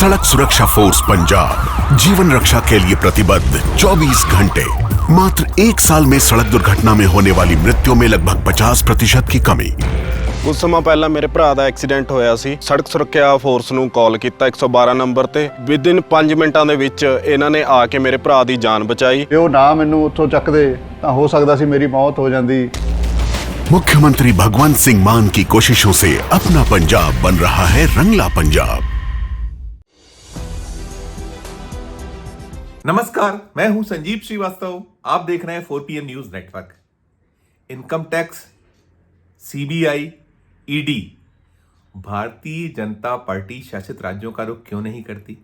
सड़क सुरक्षा फोर्स पंजाब जीवन रक्षा के लिए प्रतिबद्ध 24 घंटे। मात्र 1 साल में सड़क दुर्घटना में होने वाली मृत्यु में लगभग 50% की कमी। ਕੁਝ ਸਮਾਂ ਪਹਿਲਾਂ ਮੇਰੇ ਭਰਾ ਦਾ ਐਕਸੀਡੈਂਟ ਹੋਇਆ ਸੀ। ਸੜਕ ਸੁਰੱਖਿਆ ਫੋਰਸ ਨੂੰ ਕਾਲ ਕੀਤਾ 112 ਨੰਬਰ ਤੇ। ਵਿਦਿਨ 5 ਮਿੰਟਾਂ ਦੇ ਵਿੱਚ ਇਹਨਾਂ ਨੇ ਆ ਕੇ ਮੇਰੇ ਭਰਾ ਦੀ ਜਾਨ ਬਚਾਈ। ਜੇ ਉਹ ਨਾ ਮੈਨੂੰ ਉੱਥੋਂ ਚੱਕਦੇ ਤਾਂ ਹੋ ਸਕਦਾ ਸੀ ਮੇਰੀ ਮੌਤ ਹੋ ਜਾਂਦੀ। मुख्यमंत्री भगवंत सिंह मान की कोशिशों से अपना पंजाब बन रहा है रंगला पंजाब। नमस्कार, मैं हूं संजीव श्रीवास्तव। आप देख रहे हैं 4PM news network. Income tax, CBI, ED Bharatiya Janata party शासित राज्यों का रुख क्यों नहीं करती?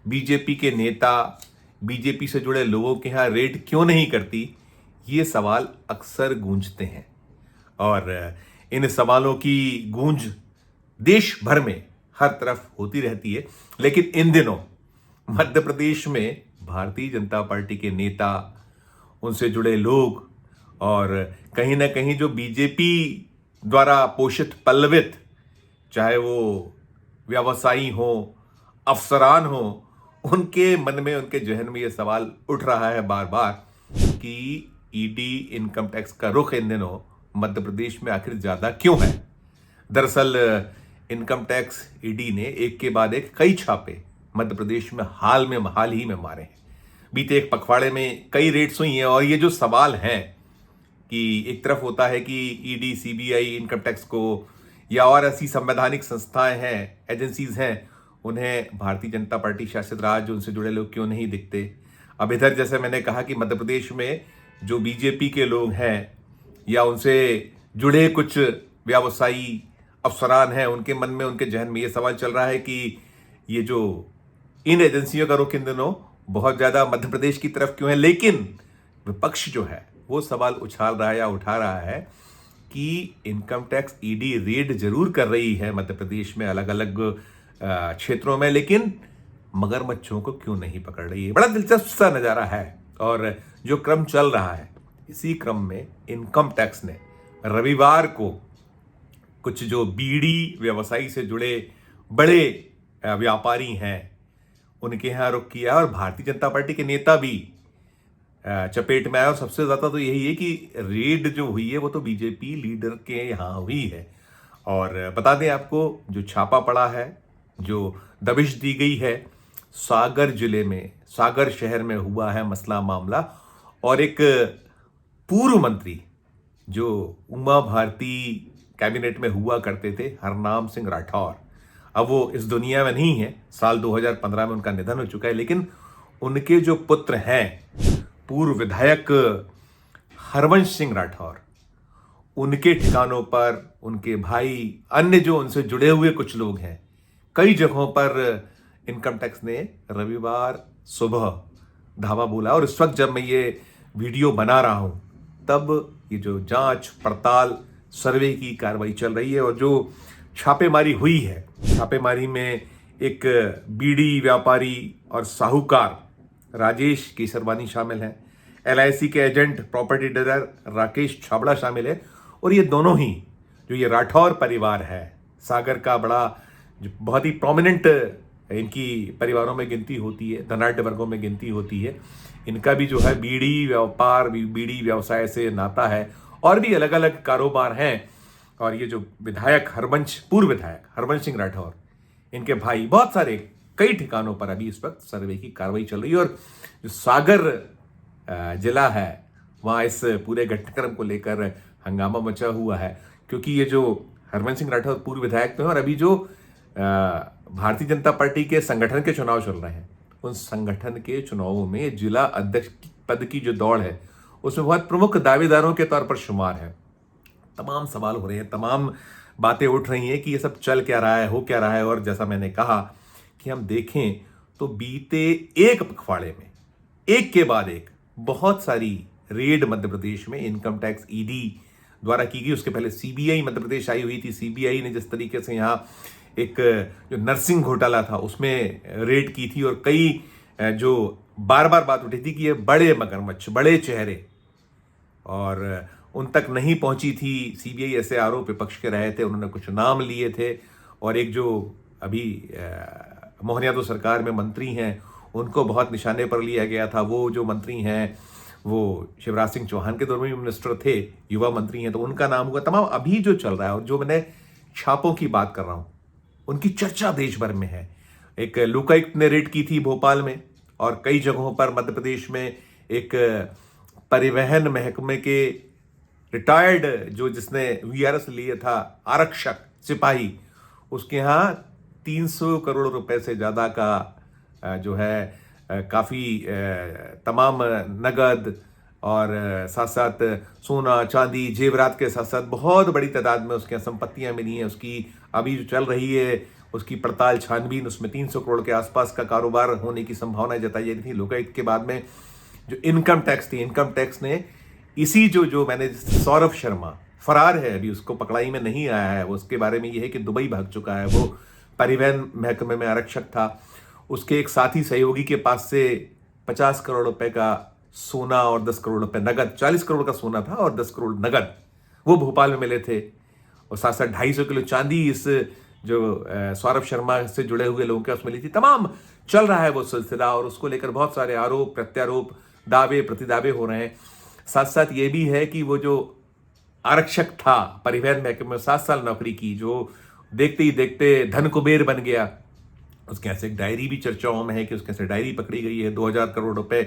बीजेपी के नेता बीजेपी से जुड़े लोगों के यहां रेड क्यों नहीं करती? ये सवाल अक्सर गूंजते हैं और इन सवालों की गूंज देश भर में हर तरफ होती रहती है। लेकिन इन दिनों मध्य प्रदेश में भारतीय जनता पार्टी के नेता, उनसे जुड़े लोग और कहीं ना कहीं जो बीजेपी द्वारा पोषित पल्लवित, चाहे वो व्यवसायी हो, अफसरान हो, उनके मन में, उनके जहन में ये सवाल उठ रहा है बार बार कि ईडी इनकम टैक्स का रुख इन दिनों मध्य प्रदेश में आखिर ज्यादा क्यों है। दरअसल इनकम टैक्स ईडी ने एक के बाद एक कई छापे मध्य प्रदेश में हाल ही में मारे हैं। बीते एक पखवाड़े में कई रेड्स हुई हैं और ये जो सवाल हैं कि एक तरफ होता है कि ईडी, सीबीआई इनकम टैक्स को या और ऐसी संवैधानिक संस्थाएं हैं, एजेंसीज हैं, उन्हें भारतीय जनता पार्टी शासित राज्य, उनसे जुड़े लोग क्यों नहीं दिखते। अब इधर जैसे मैंने कहा कि मध्य प्रदेश में जो बीजेपी के लोग हैं या उनसे जुड़े कुछ व्यवसायी अफसरान हैं, उनके मन में, उनके जहन में ये सवाल चल रहा है कि ये जो इन एजेंसियों का रुख इन दिनों बहुत ज़्यादा मध्य प्रदेश की तरफ क्यों है। लेकिन विपक्ष जो है वो सवाल उछाल रहा है या उठा रहा है कि इनकम टैक्स ईडी रेड जरूर कर रही है मध्य प्रदेश में अलग अलग क्षेत्रों में, लेकिन मगरमच्छों को क्यों नहीं पकड़ रही है। बड़ा दिलचस्प सा नज़ारा है और जो क्रम चल रहा है, इसी क्रम में इनकम टैक्स ने रविवार को कुछ जो बीड़ी व्यवसायी से जुड़े बड़े व्यापारी हैं उनके यहाँ रुख किया और भारतीय जनता पार्टी के नेता भी चपेट में आए। और सबसे ज़्यादा तो यही है कि रेड जो हुई है वो तो बीजेपी लीडर के यहाँ हुई है। और बता दें आपको, जो छापा पड़ा है, जो दबिश दी गई है, सागर जिले में, सागर शहर में हुआ है मसला मामला। और एक पूर्व मंत्री जो उमा भारती कैबिनेट में हुआ करते थे, हरनाम सिंह राठौर, अब वो इस दुनिया में नहीं है। साल 2015 में उनका निधन हो चुका है। लेकिन उनके जो पुत्र हैं, पूर्व विधायक हरवंश सिंह राठौर, उनके ठिकानों पर उनके भाई, अन्य जो उनसे जुड़े हुए कुछ लोग हैं, कई जगहों पर इनकम टैक्स ने रविवार सुबह धावा बोला। और इस वक्त जब मैं ये वीडियो बना रहा हूं तब ये जो जांच पड़ताल सर्वे की कार्रवाई चल रही है और जो छापेमारी हुई है, छापेमारी में एक बीड़ी व्यापारी और साहूकार राजेश केसरवानी शामिल हैं, LIC के agent property dealer Rakesh Chhabra शामिल है। और ये दोनों ही जो ये राठौर परिवार है, सागर का बड़ा जो बहुत ही प्रोमिनेंट इनकी परिवारों में गिनती होती है, धनाढ्य वर्गों में गिनती होती है। इनका भी जो है बीड़ी व्यापार, बीड़ी व्यवसाय से नाता है और भी अलग अलग कारोबार हैं। और ये जो विधायक पूर्व विधायक हरवंश सिंह राठौर, इनके भाई, बहुत सारे कई ठिकानों पर अभी इस वक्त सर्वे की कार्रवाई चल रही है। और जो सागर जिला है वहाँ इस पूरे घटनाक्रम को लेकर हंगामा मचा हुआ है, क्योंकि ये जो हरवंश सिंह राठौर पूर्व विधायक तो हैं और अभी जो भारतीय जनता पार्टी के संगठन के चुनाव चल रहे हैं, उन संगठन के चुनावों में जिला अध्यक्ष पद की जो दौड़ है उसमें बहुत प्रमुख दावेदारों के तौर पर शुमार है। तमाम सवाल हो रहे हैं, तमाम बातें उठ रही हैं कि ये सब चल क्या रहा है, हो क्या रहा है। और जैसा मैंने कहा कि हम देखें तो बीते एक पखवाड़े में एक के बाद एक बहुत सारी रेड मध्य प्रदेश में इनकम टैक्स ईडी द्वारा की गई। उसके पहले सीबीआई मध्य प्रदेश आई हुई थी। सीबीआई ने जिस तरीके से यहाँ एक जो नर्सिंग घोटाला था उसमें रेड की थी और कई जो बार बार बात उठी थी कि ये बड़े मगरमच्छ, बड़े चेहरे, और उन तक नहीं पहुंची थी। सीबीआई ऐसे आरोप विपक्ष के रहे थे, उन्होंने कुछ नाम लिए थे। और एक जो अभी मोहन यादव सरकार में मंत्री हैं उनको बहुत निशाने पर लिया गया था। वो जो मंत्री हैं वो शिवराज सिंह चौहान के दौर में भी मिनिस्टर थे, युवा मंत्री हैं, तो उनका नाम हुआ। तमाम अभी जो चल रहा है और जो मैंने छापों की बात कर रहा हूँ उनकी चर्चा देश भर में है। एक लोकायुक्त ने रेड की थी भोपाल में और कई जगहों पर मध्य प्रदेश में एक परिवहन महकमे के रिटायर्ड जो जिसने वीआरएस लिए था आरक्षक सिपाही, उसके यहाँ 300 करोड़ रुपए से ज़्यादा का जो है काफ़ी तमाम नगद और साथ साथ सोना चांदी जेवरात के साथ साथ बहुत बड़ी तादाद में उसके यहाँ संपत्तियाँ मिली हैं। उसकी अभी जो चल रही है उसकी पड़ताल छानबीन, उसमें 300 करोड़ के आसपास का कारोबार होने की संभावना जताई जा रही थी। लोकायुक्त के बाद में जो इनकम टैक्स थी, इनकम टैक्स ने इसी जो मैंने सौरभ शर्मा फरार है, अभी उसको पकड़ाई में नहीं आया है, वो उसके बारे में ये है कि दुबई भाग चुका है। वो परिवहन महकमे में आरक्षक था, उसके एक साथी सहयोगी के पास से 50 करोड़ रुपए का सोना और 10 करोड़ रुपए नगद, 40 करोड़ का सोना था और 10 करोड़ नगद वो भोपाल में मिले थे। और साथ साथ 250 किलो चांदी इस जो सौरभ शर्मा से जुड़े हुए लोगों के उसमें मिली थी। तमाम चल रहा है वो सिलसिला और उसको लेकर बहुत सारे आरोप प्रत्यारोप दावे प्रतिदावे हो रहे हैं। साथ साथ ये भी है कि वो जो आरक्षक था परिवहन महकमे में 7 साल नौकरी की, जो देखते ही देखते धन कुबेर बन गया, उसके यहाँ से एक डायरी भी चर्चाओं में है कि उसके यहाँ से डायरी पकड़ी गई है 2000 करोड़ रुपए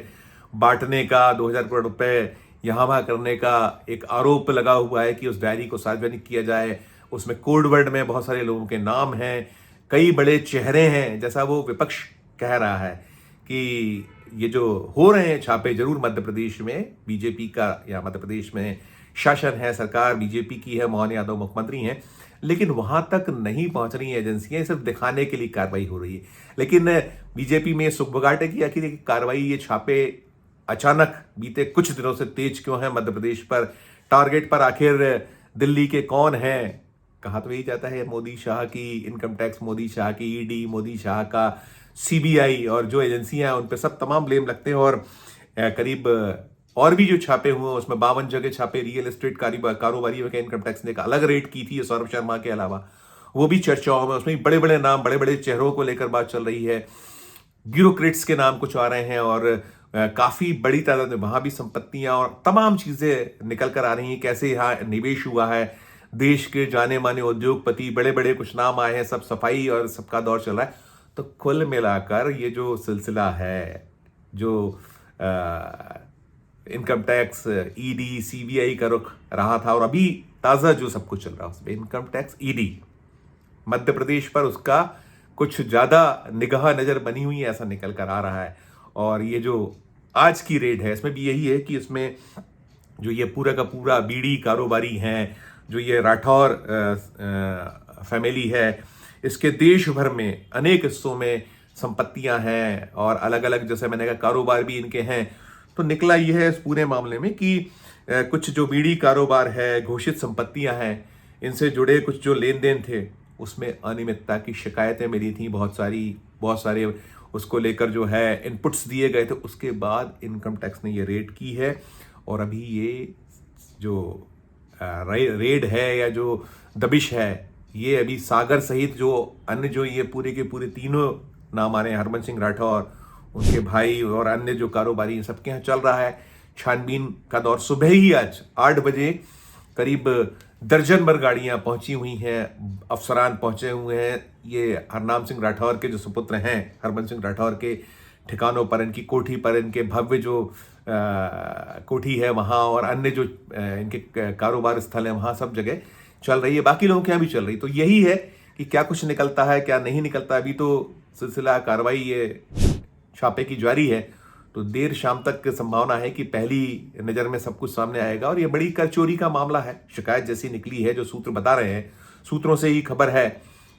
बांटने का, 2000 करोड़ रुपए यहाँ वहाँ करने का एक आरोप लगा हुआ है कि उस डायरी को सार्वजनिक किया जाए। उसमें कोड वर्ड में बहुत सारे लोगों के नाम हैं, कई बड़े चेहरे हैं, जैसा वो विपक्ष कह रहा है कि ये जो हो रहे हैं छापे जरूर मध्य प्रदेश में बीजेपी का या मध्य प्रदेश में शासन है, सरकार बीजेपी की है, मोहन यादव मुख्यमंत्री हैं, लेकिन वहां तक नहीं पहुंच रही एजेंसियां, सिर्फ दिखाने के लिए कार्रवाई हो रही है। लेकिन बीजेपी में सुखबगाट है कि आखिर ये कार्रवाई, ये छापे अचानक बीते कुछ दिनों से तेज क्यों है मध्य प्रदेश पर, टारगेट पर आखिर दिल्ली के कौन है। कहा तो यही जाता है मोदी शाह की इनकम टैक्स, मोदी शाह की ईडी, मोदी शाह का सीबीआई और जो एजेंसियां हैं उन पे सब तमाम ब्लेम लगते हैं। और करीब और भी जो छापे हुए हैं उसमें 52 जगह छापे रियल एस्टेट कारोबारियों के इनकम टैक्स ने एक अलग रेट की थी सौरभ शर्मा के अलावा, वो भी चर्चाओं में, उसमें बड़े बड़े नाम बड़े बड़े चेहरों को लेकर बात चल रही है। ब्यूरोक्रेट्स के नाम कुछ आ रहे हैं और काफी बड़ी तादाद में वहां भी संपत्तियां और तमाम चीजें निकल कर आ रही हैं। कैसे यहाँ निवेश हुआ है, देश के जाने माने उद्योगपति बड़े बड़े कुछ नाम आए हैं, सब सफाई और सबका दौर चल रहा है। तो कुल मिलाकर ये जो सिलसिला है, जो इनकम टैक्स ईडी सीबीआई का रुख रहा था और अभी ताज़ा जो सब कुछ चल रहा है उसमें income tax ED Madhya Pradesh पर उसका कुछ ज़्यादा निगाह नज़र बनी हुई है, ऐसा निकल कर आ रहा है। और ये जो आज की रेड है इसमें भी यही है कि इसमें जो ये पूरा का पूरा बीड़ी कारोबारी हैं, जो ये राठौर फैमिली है, इसके देश भर में अनेक हिस्सों में संपत्तियां हैं और अलग अलग जैसे मैंने कहा कारोबार भी इनके हैं। तो निकला यह है इस पूरे मामले में कि कुछ जो बीड़ी कारोबार है, घोषित संपत्तियां हैं, इनसे जुड़े कुछ जो लेन देन थे उसमें अनियमितता की शिकायतें मिली थी बहुत सारे उसको लेकर जो है इनपुट्स दिए गए थे। उसके बाद इनकम टैक्स ने ये रेड की है और अभी ये जो रेड है या जो दबिश है ये अभी सागर सहित जो अन्य जो ये पूरे के पूरे तीनों नाम आ रहे हैं, हरबंस सिंह राठौर, उनके भाई और अन्य जो कारोबारी हैं, सबके यहाँ चल रहा है। छानबीन का दौर सुबह ही आज 8 बजे करीब दर्जन भर गाड़ियां पहुंची हुई हैं, अफसरान पहुंचे हुए हैं। ये हरनाम सिंह राठौर के जो सुपुत्र हैं, हरबंस सिंह राठौर के ठिकानों पर, इनकी कोठी पर, इनके भव्य जो कोठी है वहाँ और अन्य जो इनके कारोबार स्थल है वहाँ सब जगह चल रही है, बाकी लोगों के यहाँ भी चल रही। तो यही है कि क्या कुछ निकलता है क्या नहीं निकलता, अभी तो सिलसिला कार्रवाई ये छापे की जारी है। तो देर शाम तक संभावना है कि पहली नज़र में सब कुछ सामने आएगा। और ये बड़ी कर चोरी का मामला है, शिकायत जैसी निकली है, जो सूत्र बता रहे हैं, सूत्रों से ही खबर है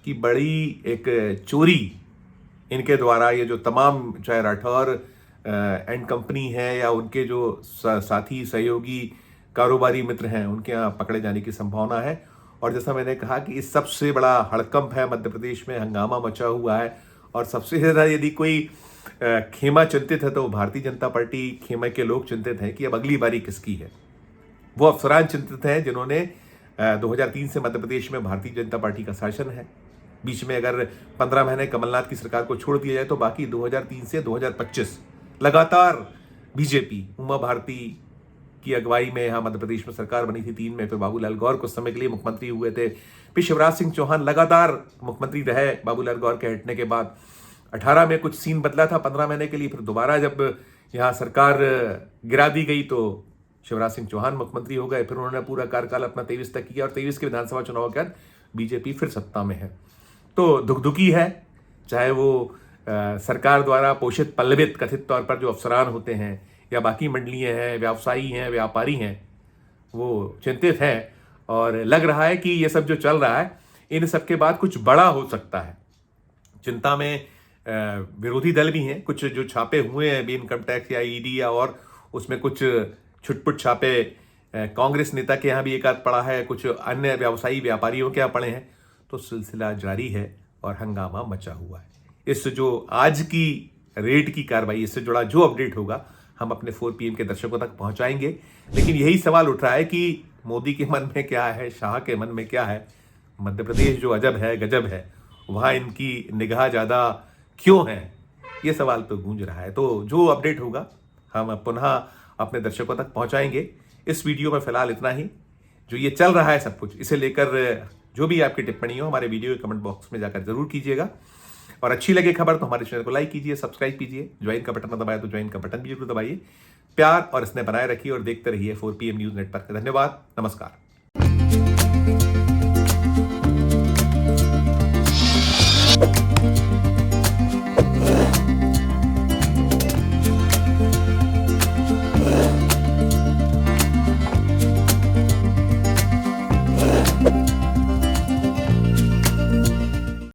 कि बड़ी एक चोरी इनके द्वारा ये जो तमाम चाहे राठौर एंड कंपनी है या उनके जो साथी सहयोगी कारोबारी मित्र हैं उनके यहाँ पकड़े जाने की संभावना है। और जैसा मैंने कहा कि इस सबसे बड़ा हड़कंप है, मध्य प्रदेश में हंगामा मचा हुआ है। और सबसे ज़्यादा यदि कोई खेमा चिंतित है तो भारतीय जनता पार्टी खेमे के लोग चिंतित हैं कि अब अगली बारी किसकी है। वो अफसरान चिंतित हैं जिन्होंने 2003 से मध्य प्रदेश में भारतीय जनता पार्टी का शासन है, बीच में अगर 15 महीने कमलनाथ की सरकार को छोड़ दिया जाए तो बाकी 2003 से 2025 लगातार बीजेपी, उमा भारती की अगुवाई में यहाँ मध्य प्रदेश में सरकार बनी थी 3 में, फिर बाबूलाल गौर कुछ समय के लिए मुख्यमंत्री हुए थे, फिर शिवराज सिंह चौहान लगातार मुख्यमंत्री रहे बाबूलाल गौर के हटने के बाद। 18 में कुछ सीन बदला था 15 महीने के लिए, फिर दोबारा जब यहाँ सरकार गिरा दी गई तो शिवराज सिंह चौहान मुख्यमंत्री हो गए, फिर उन्होंने पूरा कार्यकाल अपना 23 तक किया और 23 के विधानसभा चुनाव के बाद बीजेपी फिर सत्ता में है। तो दुखदुखी है, चाहे वो सरकार द्वारा पोषित पल्लवित कथित तौर पर जो अफसरान होते हैं या बाकी मंडलियां हैं, व्यवसायी हैं, व्यापारी हैं, वो चिंतित हैं और लग रहा है कि ये सब जो चल रहा है इन सब के बाद कुछ बड़ा हो सकता है। चिंता में विरोधी दल भी हैं, कुछ जो छापे हुए हैं भी इनकम टैक्स या ईडी या और उसमें कुछ छुटपुट छापे कांग्रेस नेता के यहाँ भी एक आध पड़ा है, कुछ अन्य व्यवसायी व्यापारियों के यहाँ पड़े हैं। तो सिलसिला जारी है और हंगामा मचा हुआ है। इस जो आज की रेड की कार्रवाई, इससे जुड़ा जो अपडेट होगा हम अपने 4 PM के दर्शकों तक पहुंचाएंगे। लेकिन यही सवाल उठ रहा है कि मोदी के मन में क्या है, शाह के मन में क्या है। मध्य प्रदेश जो अजब है, गजब है, वहाँ इनकी निगाह ज़्यादा क्यों है, ये सवाल तो गूंज रहा है। तो जो अपडेट होगा हम पुनः अपने दर्शकों तक पहुंचाएंगे। इस वीडियो में फिलहाल इतना ही। जो ये चल रहा है सब कुछ, इसे लेकर जो भी आपकी टिप्पणी हो हमारे वीडियो के कमेंट बॉक्स में जाकर जरूर कीजिएगा। और अच्छी लगे खबर तो हमारे चैनल को लाइक कीजिए, सब्सक्राइब कीजिए, ज्वाइन का बटन दबाया तो ज्वाइन का बटन भी जरूर दबाइए। प्यार और स्नेह बनाए रखिए और देखते रहिए 4 PM न्यूज नेटवर्क। धन्यवाद, नमस्कार।